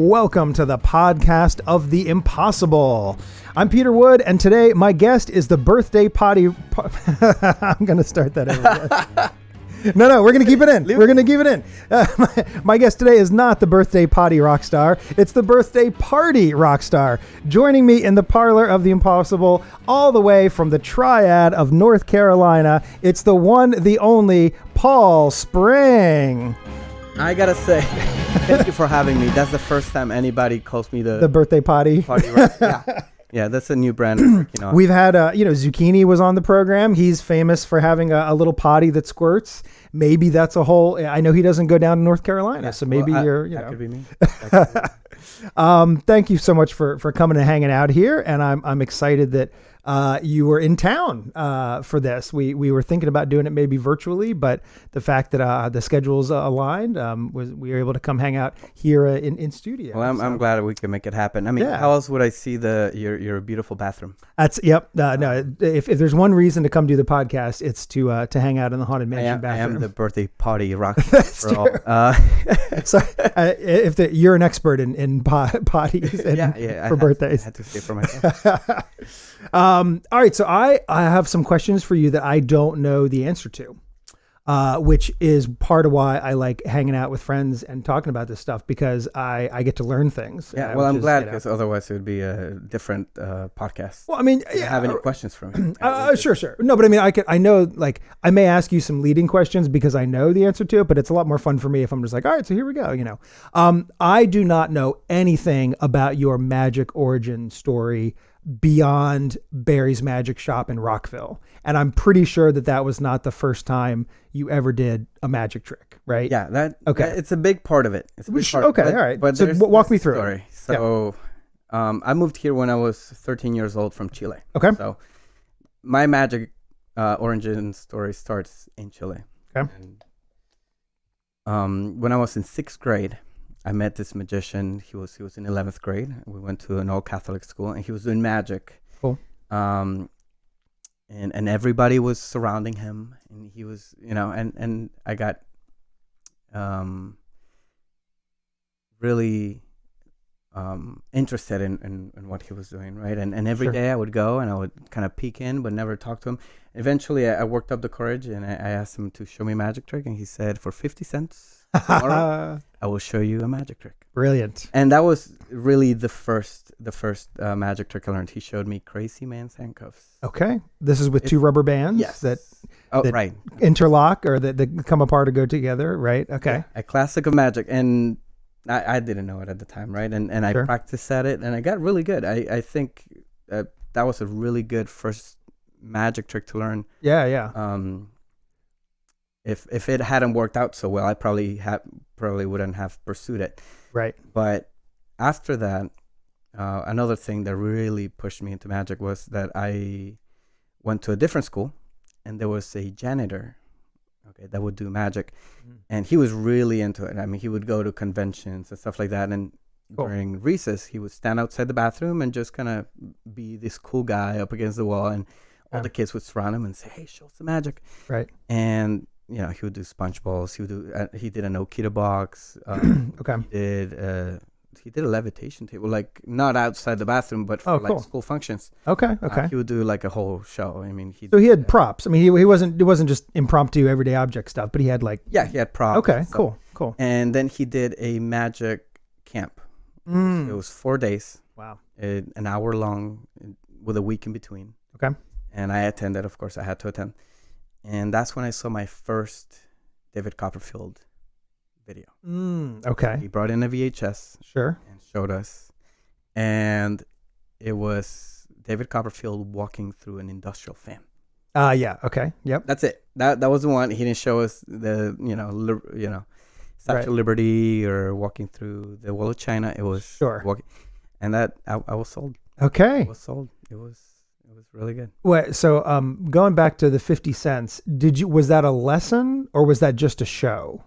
Welcome to the podcast of the impossible. I'm Peter Wood, and today my guest is the Birthday Potty. I'm going to start that over. No, we're going to keep it in. We're going to keep it in. My guest today is not the Birthday Potty Rockstar. It's the Birthday Party Rockstar. Joining me in the parlor of the impossible, all the way from the Triad of North Carolina, it's the one, the only, Paul Spring. I gotta say, thank you for having me. That's the first time anybody calls me the Birthday Potty. Yeah, that's a new brand. We've had, Zucchini was on the program. He's famous for having a little potty that squirts. Maybe that's a whole. I know he doesn't go down to North Carolina, so maybe that could be me. Thank you so much for coming and hanging out here, and I'm excited that you were in town for this. We were thinking about doing it maybe virtually, but the fact that the schedules aligned, we were able to come hang out here in studio. Well, I'm glad we can make it happen. I mean, how else would I see your beautiful bathroom? That's no. If there's one reason to come do the podcast, it's to hang out in the Haunted Mansion bathroom. I am the Birthday Potty Rockstar. That's true. So you're an expert in potties for birthdays. I had to stay for myself. All right, so I have some questions for you that I don't know the answer to, which is part of why I like hanging out with friends and talking about this stuff, because I get to learn things. Yeah, well, I'm glad, because otherwise it would be a different podcast. Well, I mean, do you have any questions for me? Sure. No, but I mean, I know, like, I may ask you some leading questions because I know the answer to it, but it's a lot more fun for me if I'm just like, all right, so here we go. I do not know anything about your magic origin story beyond Barry's Magic Shop in Rockville. And I'm pretty sure that was not the first time you ever did a magic trick, right? Yeah, it's a big part of it. All right. But so walk me through it. So I moved here when I was 13 years old from Chile. Okay. So my magic origin story starts in Chile. Okay. And, when I was in 6th grade, I met this magician. He was in 11th grade. We went to an all-Catholic school, and he was doing magic. Cool. And everybody was surrounding him, and he was, and I got really interested in what he was doing, right? And every day I would go and I would kind of peek in, but never talk to him. Eventually, I worked up the courage, and I asked him to show me a magic trick, and he said, for 50 cents. Tomorrow, I will show you a magic trick. Brilliant. And that was really the first magic trick I learned. He showed me Crazy Man's handcuffs. Okay. This is with two rubber bands. Yes. That right. Interlock, or that come apart or go together, right? Okay. Yeah, a classic of magic. And I didn't know it at the time, right? And I practiced at it, and I got really good. I think that was a really good first magic trick to learn. Yeah. If it hadn't worked out so well, I probably wouldn't have pursued it. Right. But after that, another thing that really pushed me into magic was that I went to a different school, and there was a janitor, that would do magic, and he was really into it. I mean, he would go to conventions and stuff like that, and during recess, he would stand outside the bathroom and just kind of be this cool guy up against the wall, and all the kids would surround him and say, "Hey, show us the magic." Right. And he would do sponge balls. He did an Okita box. He did a levitation table, like not outside the bathroom, but for school functions. Okay. He would do like a whole show. I mean, he had props. I mean, it wasn't just impromptu everyday object stuff, but he had he had props. Okay, cool. And then he did a magic camp. It was 4 days. Wow. An hour long with a week in between. Okay. And I attended. Of course, I had to attend. And that's when I saw my first David Copperfield video. Okay. He brought in a VHS. Sure. And showed us. And it was David Copperfield walking through an industrial fan. Yeah. Okay. Yep. That's it. That was the one. He didn't show us the, Statue of Liberty or walking through the Wall of China. It was walking. And that I was sold. Okay. I was sold. It was really good. Wait, so going back to the 50 cents, was that a lesson or was that just a show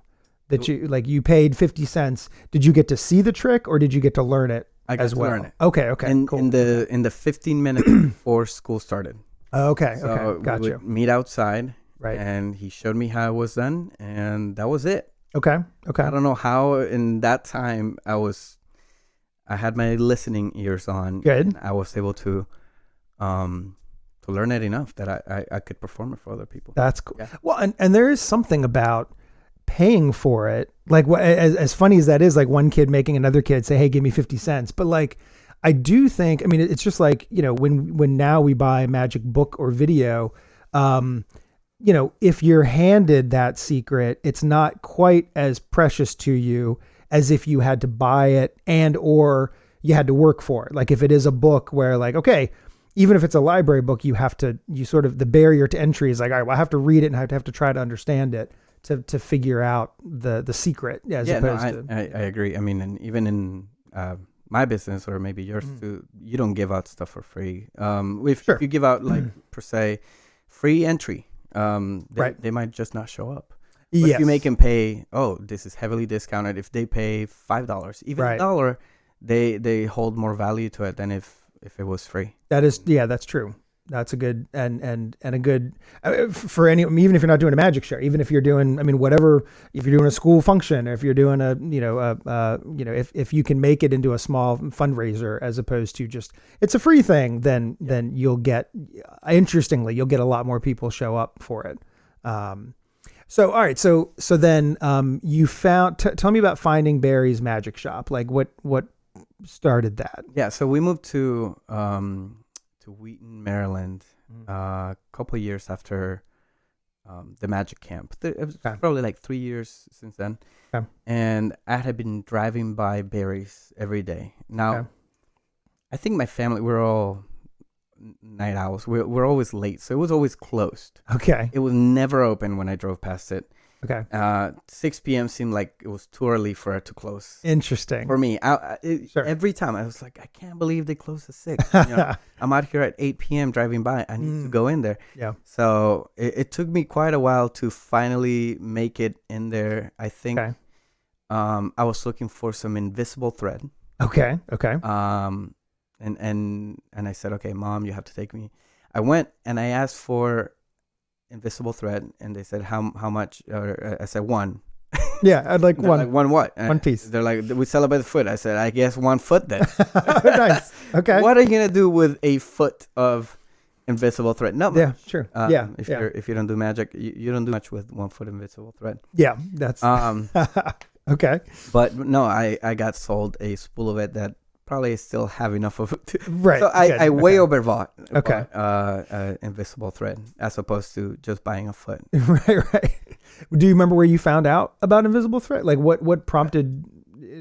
that you paid 50 cents? Did you get to see the trick or did you get to learn it I got to learn it. Okay. Cool. In the 15 minutes before school started. Okay. Gotcha. We would meet outside. Right. And he showed me how it was done, and that was it. Okay. I don't know how in that time I was I had my listening ears on. Good. And I was able to learn it enough that I could perform it for other people. That's cool. Yeah. Well, and there is something about paying for it. Like as funny as that is, like one kid making another kid say, "Hey, give me 50 cents." But like, I do think, I mean, it's just like, you know, when now we buy a magic book or video, you know, if you're handed that secret, it's not quite as precious to you as if you had to buy it and or you had to work for it. Like if it is a book where like, okay, even if it's a library book, you sort of, the barrier to entry is like, all right, well, I have to read it and I have to try to understand it to figure out the secret as opposed to. I agree. I mean, and even in my business or maybe yours too, you don't give out stuff for free. If you give out like per se free entry, they might just not show up. But if you make them pay, this is heavily discounted. If they pay $5, even $1, they hold more value to it than if it was free. That's true. That's a good and a good for any, even if you're not doing a magic show, even if you're doing, I mean, whatever, if you're doing a school function or if you're doing if you can make it into a small fundraiser as opposed to just, it's a free thing, then you'll get, interestingly, you'll get a lot more people show up for it. So, all right. So then you found, tell me about finding Barry's Magic Shop. Like what started that? Yeah. So we moved to Wheaton, Maryland, a couple of years after the magic camp. It was probably like 3 years since then. Okay. And I had been driving by Barry's every day. Now, I think my family, we're all night owls. We're always late, so it was always closed. Okay. It was never open when I drove past it. Okay. 6 p.m. seemed like it was too early for it to close. Interesting. For me, every time I was like, I can't believe they closed at 6. You know, I'm out here at 8 p.m. driving by. I need to go in there. Yeah. So it took me quite a while to finally make it in there. I think I was looking for some invisible thread. Okay. Okay. And I said, okay, Mom, you have to take me. I went and I asked for invisible thread, and they said how much? I said one. Yeah, I'd like one. Like, one what? One piece. They're like, we sell it by the foot. I said, I guess 1 foot then. Nice. Okay. What are you gonna do with a foot of invisible thread? No. Yeah, sure. If you don't do magic, you don't do much with 1 foot invisible thread. Yeah, that's okay. But no, I got sold a spool of it that probably still have enough of it. Right. So I way overbought invisible thread as opposed to just buying a foot. Right. Do you remember where you found out about invisible thread? Like what prompted,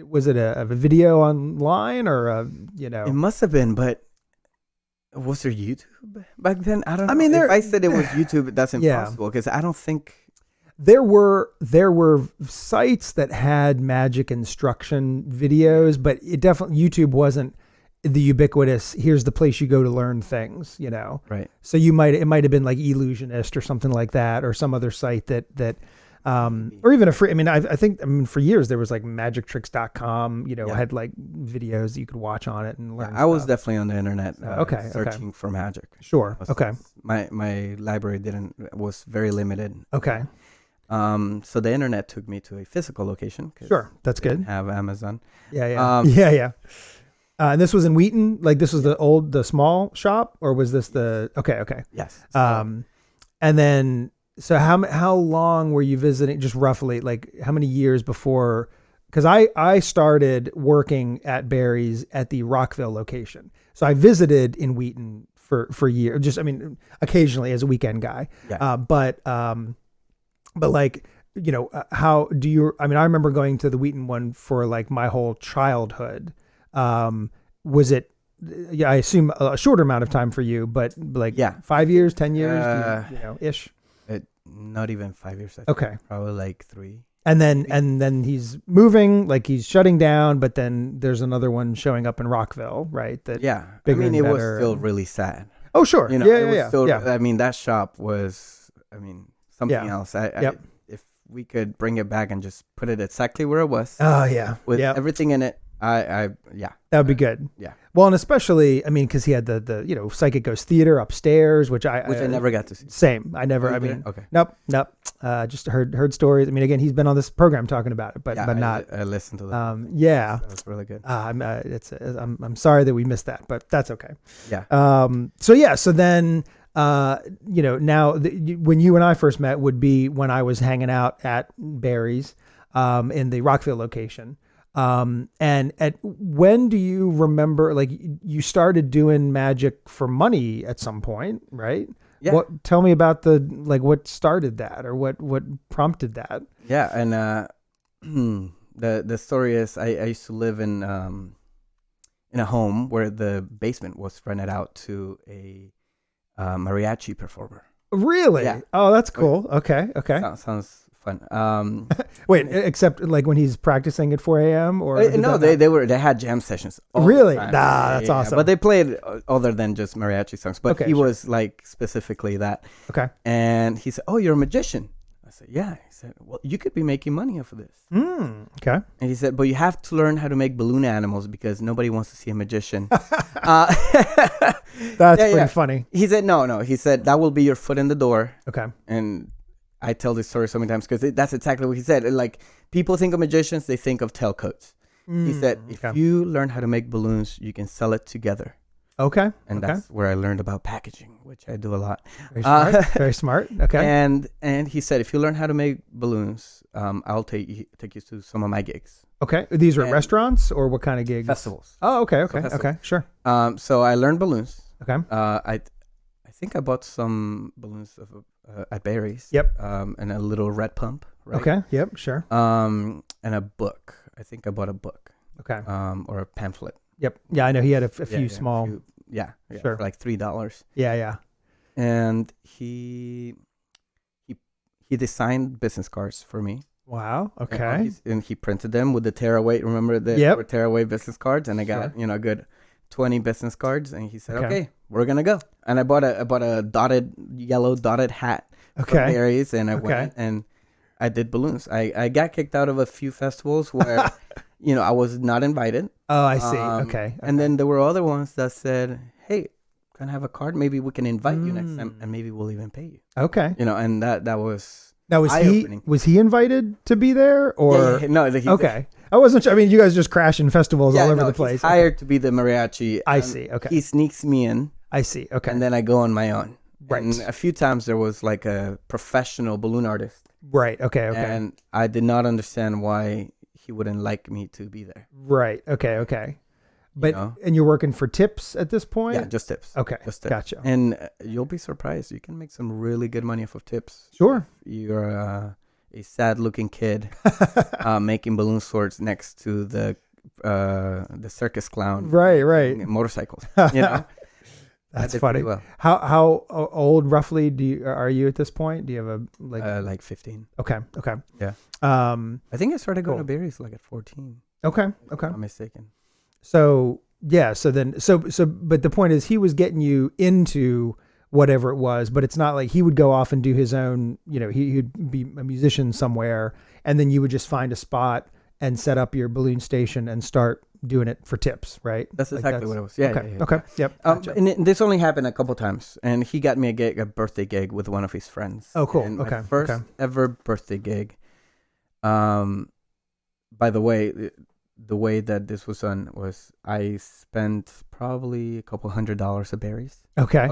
was it a video online or It must have been, but was there YouTube back then? I don't know. I mean, if I said it was YouTube, that's impossible because I don't think there were sites that had magic instruction videos, but it definitely, YouTube wasn't the ubiquitous, here's the place you go to learn things, Right. So it might have been like Illusionist or something like that, or some other site that or even a free, I think for years there was like magictricks.com, had like videos you could watch on it and learn. I was definitely on the internet searching for magic. Sure. Okay. My library was very limited. Okay. So the internet took me to a physical location. Sure, that's good. Have Amazon. Yeah. And this was in Wheaton. Like this was the small shop, or was this the? Okay. Yes. And then so how long were you visiting? Just roughly, like how many years before? Because I started working at Barry's at the Rockville location, so I visited in Wheaton for years. Just occasionally as a weekend guy. Yeah. But like, how do you, I remember going to the Wheaton one for like my whole childhood. Was it, I assume a shorter amount of time for you, but like 5 years, 10 years, ish? Not even 5 years. Okay. Probably like 3. And then he's moving, like he's shutting down, but then there's another one showing up in Rockville, right? It was still really sad. Oh, sure. It was still, that shop was, something else. If we could bring it back and just put it exactly where it was. Oh yeah. With everything in it, Yeah. That would be good. Yeah. Well, and especially, I mean, because he had the Psychic Ghost Theater upstairs, which I never got to see. Same. I never. Oh, I mean, okay. Nope. Just heard stories. I mean, again, he's been on this program talking about it, but not. I listened to that. Yeah. That's really good. I'm sorry that we missed that, but that's okay. Yeah. So then, now when you and I first met would be when I was hanging out at Barry's, in the Rockville location. And when do you remember, like, you started doing magic for money at some point, right? Yeah. Tell me about what started that, or what prompted that? Yeah. And, the story is I used to live in a home where the basement was rented out to a mariachi performer. Really? Yeah. Oh, that's cool. Okay. Sounds fun. Wait, except like when he's practicing at 4 a.m. or no, they had jam sessions. Really? The time. That's awesome. But they played other than just mariachi songs. But he was like specifically that. Okay. And he said, "Oh, you're a magician." I said, "Yeah." He said, "Well, you could be making money off of this." Okay. And he said, "But you have to learn how to make balloon animals because nobody wants to see a magician." That's pretty funny. He said, "No." He said, "That will be your foot in the door." Okay. And I tell this story so many times because that's exactly what he said. Like, people think of magicians, they think of tailcoats. He said, if you learn how to make balloons, you can sell it together. Okay. And that's where I learned about packaging, which I do a lot. Very smart. Very smart. Okay. And he said, if you learn how to make balloons, I'll take you to some of my gigs. Okay. These are restaurants, or what kind of gigs? Festivals. Oh, okay. Okay. Sure. So I learned balloons. Okay. I think I bought some balloons at Barry's. Yep. And a little red pump. Right? Okay. Yep. Sure. And a book. I think I bought a book. Okay. Or a pamphlet. Yep. Yeah, I know he had a few small. Sure. For like $3. Yeah. And he designed business cards for me. Wow. Okay. And he printed them with the tearaway. Remember the tearaway business cards? And I got a good 20 business cards. And he said, "Okay, we're gonna go." And I bought a yellow dotted hat. Okay. From Barry's, and I went and I did balloons. I got kicked out of a few festivals where, I was not invited. Oh, I see. Okay. And then there were other ones that said, "Hey, can I have a card? Maybe we can invite you next time, and maybe we'll even pay you." Okay. And that was. Now, was he invited to be there, or no? Okay. I wasn't sure. I mean, you guys just crashing festivals all over the place. He's hired to be the mariachi. I see. Okay. He sneaks me in. I see. Okay. And then I go on my own. Right. And a few times there was like a professional balloon artist. Right. Okay. And I did not understand why he wouldn't like me to be there. Right. Okay. But and you're working for tips at this point? Yeah, just tips. Okay. Just tips. Gotcha. And you'll be surprised. You can make some really good money off of tips. Sure. You're a sad-looking kid making balloon swords next to the circus clown. Right. Motorcycles. That's funny. Well. How old roughly are you at this point? Do you have like 15? Okay. Yeah. I think I started going to Barry's like at 14. Okay. If I'm not mistaken. So yeah. But the point is, he was getting you into whatever it was, but it's not like he would go off and do his own. He'd be a musician somewhere, and then you would just find a spot and set up your balloon station and start doing it for tips, right? That's exactly what it was. Yeah. Okay. Yep. Gotcha. And this only happened a couple times, and he got me a birthday gig with one of his friends. Oh, cool. And my first ever birthday gig. By the way that this was done was I spent probably a couple $100 at Barry's. Okay.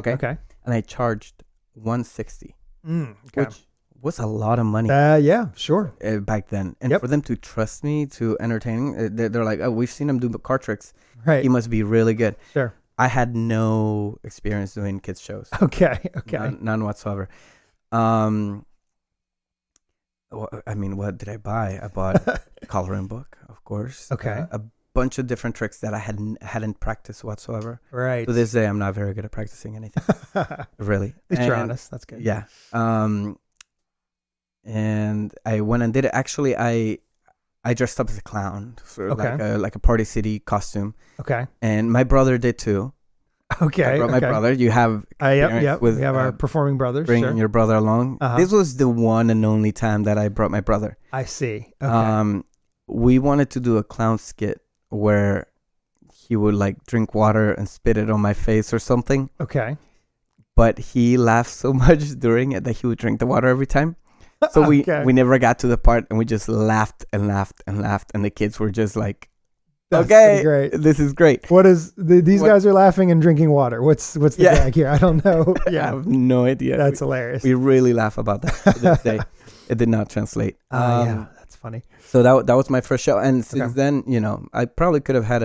And I charged $160, which was a lot of money. Yeah, sure. Back then. And for them to trust me to entertain, they're like, "Oh, we've seen him do card tricks. Right. He must be really good." Sure. I had no experience doing kids shows. Okay. None whatsoever. What did I buy? I bought a coloring book, of course. Okay. A bunch of different tricks that I hadn't practiced whatsoever. Right. To this day, I'm not very good at practicing anything. Really. At least you're honest. That's good. Yeah. And I went and did it. Actually, I dressed up as a clown for like a Party City costume. Okay. And my brother did too. Okay. I brought my brother. You have yep. We have our performing brothers. Bringing your brother along. Uh-huh. This was the one and only time that I brought my brother. I see. Okay. We wanted to do a clown skit where he would like drink water and spit it on my face or something. Okay. But he laughed so much during it that he would drink the water every time. So we never got to the part, and we just laughed and laughed and laughed, and the kids were just like, That's "Okay, great. this is great." What is these guys are laughing and drinking water? What's the gag here? I don't know. I have no idea. That's hilarious. We really laugh about that to this day. It did not translate. Yeah, that's funny. So that was my first show, and since then, I probably could have had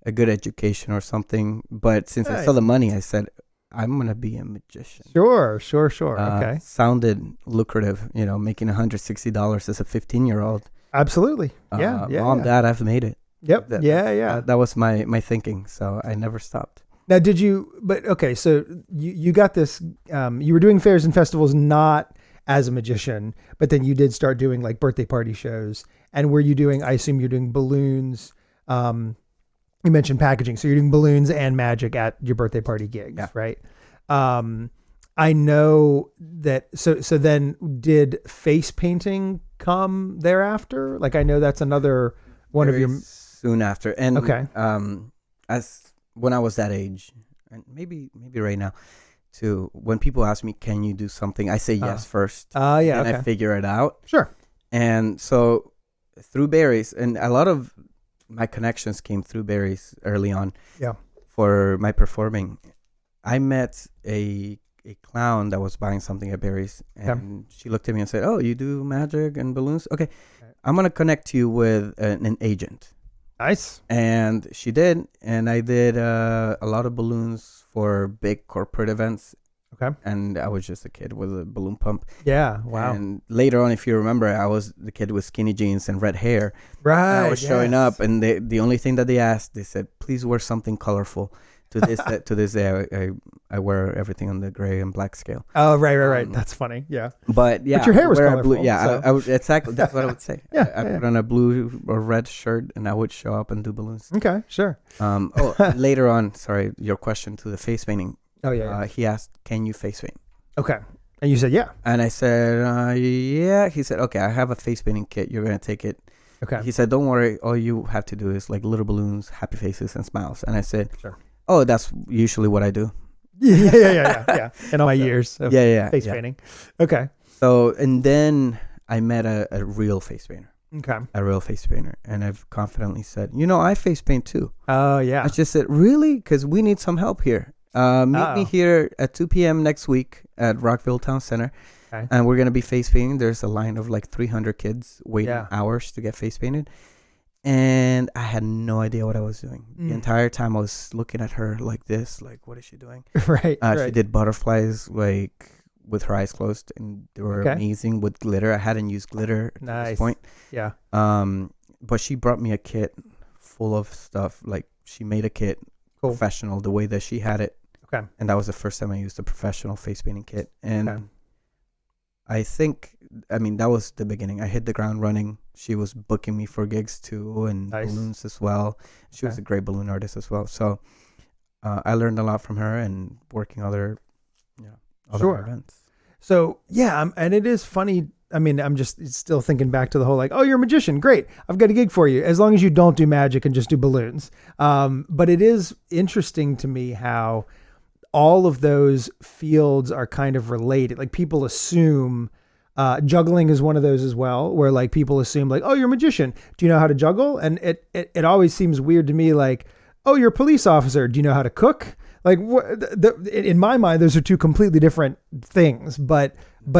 a good education or something, but since I saw the money, I said, I'm gonna be a magician. Sure. Okay. Sounded lucrative, making $160 as a 15-year-old. Absolutely. Yeah. Mom, Dad, I've made it. Yep. That was my thinking, so I never stopped. Now, did you? But okay, so you got this. You were doing fairs and festivals not as a magician, but then you did start doing like birthday party shows. And were you doing? I assume you're doing balloons. You mentioned packaging, so you're doing balloons and magic at your birthday party gigs, right? I know that. So then, did face painting come thereafter? Like, I know that's another one of your soon after. And okay, as when I was that age, and maybe right now, too, when people ask me, "Can you do something?" I say yes first. Yeah, and I figure it out. Sure. And so through berries, and a lot of my connections came through berries early on. Yeah. For my performing, I met a clown that was buying something at berries, and she looked at me and said, "Oh, you do magic and balloons? Okay, I'm gonna connect you with an agent." Nice. And she did, and I did a lot of balloons for big corporate events. Okay. And I was just a kid with a balloon pump. Yeah. Wow. And later on, if you remember, I was the kid with skinny jeans and red hair. Right. And I was showing up, and the only thing that they asked, they said, "Please wear something colorful." To this day, I wear everything on the gray and black scale. Oh, right. That's funny. Yeah. But yeah, but your hair was colorful. Blue, yeah, I would, exactly. That's what I would say. I Yeah. put on a blue or red shirt, and I would show up and do balloons. Okay. Sure. Later on, sorry, your question to the face painting. Oh yeah. He asked, "Can you face paint?" Okay. And you said yeah. And I said, yeah. He said, "Okay, I have a face painting kit. You're gonna take it." Okay. He said, "Don't worry. All you have to do is like little balloons, happy faces, and smiles." And I said, "Sure. Oh, that's usually what I do." Yeah. In all my years of face painting. Okay. So, and then I met a real face painter. Okay. A real face painter. And I've confidently said, I face paint too. Oh, yeah. I just said, really? Because we need some help here. Meet me here at 2 p.m. next week at Rockville Town Center. Okay. And we're going to be face painting. There's a line of like 300 kids waiting hours to get face painted. And I had no idea what I was doing. The entire time I was looking at her like this, like, what is she doing? Right. She did butterflies like with her eyes closed, and they were amazing with glitter. I hadn't used glitter at this point. Yeah. But she brought me a kit full of stuff. Like, she made a kit professional the way that she had it. Okay. And that was the first time I used a professional face painting kit. And I think, that was the beginning. I hit the ground running. She was booking me for gigs too, and balloons as well. She was a great balloon artist as well. So I learned a lot from her, and working other events. So and it is funny. I'm just still thinking back to the whole like, oh, you're a magician. Great. I've got a gig for you. As long as you don't do magic and just do balloons. But it is interesting to me how all of those fields are kind of related. Like, people assume juggling is one of those as well, where like people assume like, oh, you're a magician. Do you know how to juggle? And it always seems weird to me, like, oh, you're a police officer. Do you know how to cook? Like, in my mind, those are two completely different things, but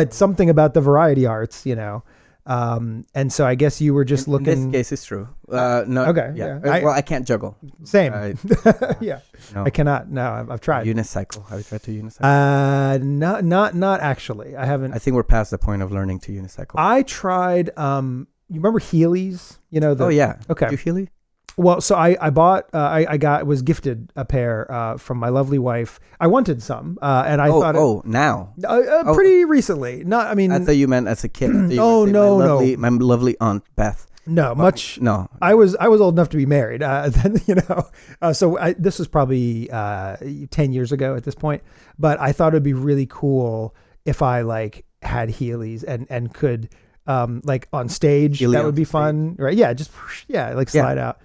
something about the variety arts, and so I guess you were just looking. In this case, it's true. No. Okay. Yeah. Well, I can't juggle. Same. No. I cannot. No, I've tried. Unicycle. Have you tried to unicycle? Not actually. I haven't. I think we're past the point of learning to unicycle. I tried. You remember Heelys? Oh yeah. Okay. You Heely? Well, so I bought, was gifted a pair from my lovely wife. I wanted some, and I thought. Now. Pretty recently. Not. I thought you meant as a kid. No. My lovely aunt Beth. No, No. I was old enough to be married. Then so this was probably 10 years ago at this point. But I thought it'd be really cool if I like had Heelys and could like on stage. Heely that would be fun, right? Yeah, just slide out.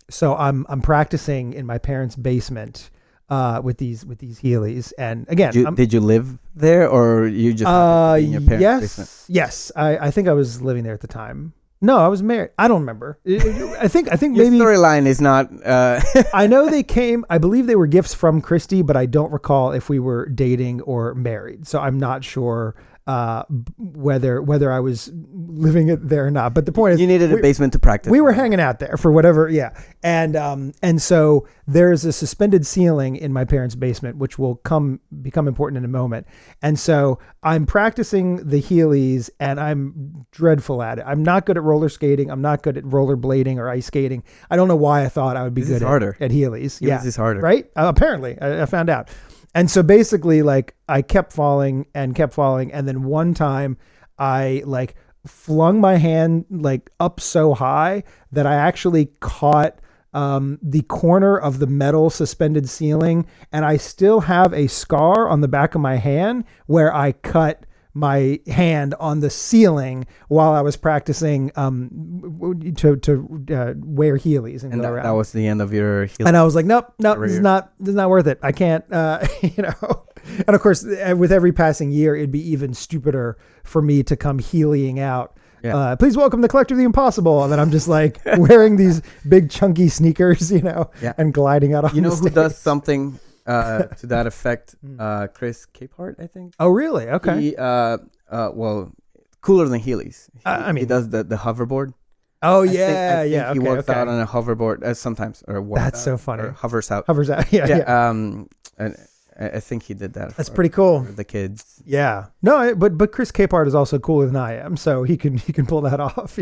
So I'm practicing in my parents' basement with these Heelys. And again, Did you live there, or you just happened to be in your parents' basement? Yes. I think I was living there at the time. No, I was married. I don't remember. I think Your maybe storyline is not. I know they came. I believe they were gifts from Christy, but I don't recall if we were dating or married. So I'm not sure whether I was living it there or not. But the point is, you needed a basement to practice. We were hanging out there for whatever. Yeah, and so there's a suspended ceiling in my parents' basement, which will become important in a moment. And so I'm practicing the Heelys, and I'm dreadful at it. I'm not good at roller skating. I'm not good at rollerblading or ice skating. I don't know why I thought I would be good at Heelys. Yeah, this is harder, right? Apparently, I found out. And so basically, like, I kept falling, and then one time I like flung my hand like up so high that I actually caught the corner of the metal suspended ceiling, and I still have a scar on the back of my hand where I cut my hand on the ceiling while I was practicing to wear Heelys and go around. That was the end of your Heelys. And I was like, nope, this is not worth it. I can't, And of course, with every passing year, it'd be even stupider for me to come Heelying out. Yeah. Please welcome the collector of the impossible. And then I'm just like wearing these big chunky sneakers, and gliding out on the stage. Who does something to that effect? Chris Capehart, I think. Oh, really? Okay. He, cooler than Heelys. He does the hoverboard. Oh, I think he works out on a hoverboard sometimes, or that's so funny. Or hovers out. Yeah. And I think he did that. That's pretty cool. For the kids. Yeah. No, but Chris Capehart is also cooler than I am, so he can pull that off.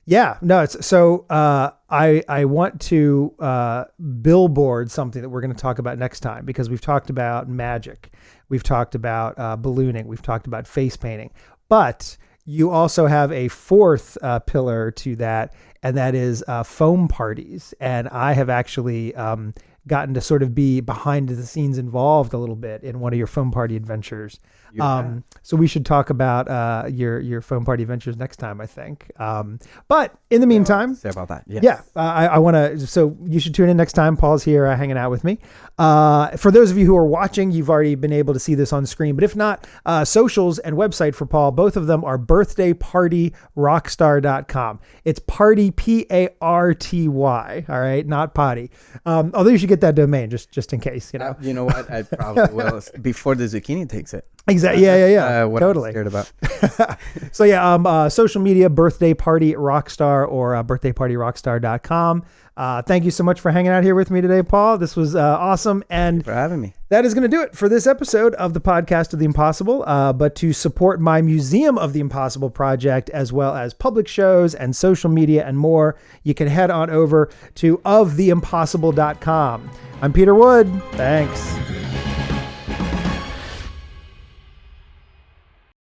Yeah. No. It's so. I want to billboard something that we're going to talk about next time, because we've talked about magic, we've talked about ballooning, we've talked about face painting, but you also have a fourth pillar to that, and that is foam parties. And I have actually gotten to sort of be behind the scenes involved a little bit in one of your foam party adventures. So we should talk about your foam party adventures next time, I think. But in the meantime, say about that. Yes. Yeah, I want to. So you should tune in next time. Paul's here hanging out with me. For those of you who are watching, you've already been able to see this on screen. But if not, socials and website for Paul, both of them are birthdaypartyrockstar.com. It's party, PARTY. All right, not potty. Although you should get that domain just in case. You know what? I probably will before the zucchini takes it. Exactly. Yeah. What totally. I'm scared about. So yeah, social media, Birthday Potty Rockstar, or birthdaypartyrockstar.com. Thank you so much for hanging out here with me today, Paul. This was awesome. And thank you for having me. That is going to do it for this episode of the Podcast of the Impossible. But to support my Museum of the Impossible project, as well as public shows and social media and more, you can head on over to oftheimpossible.com. I'm Peter Wood. Thanks.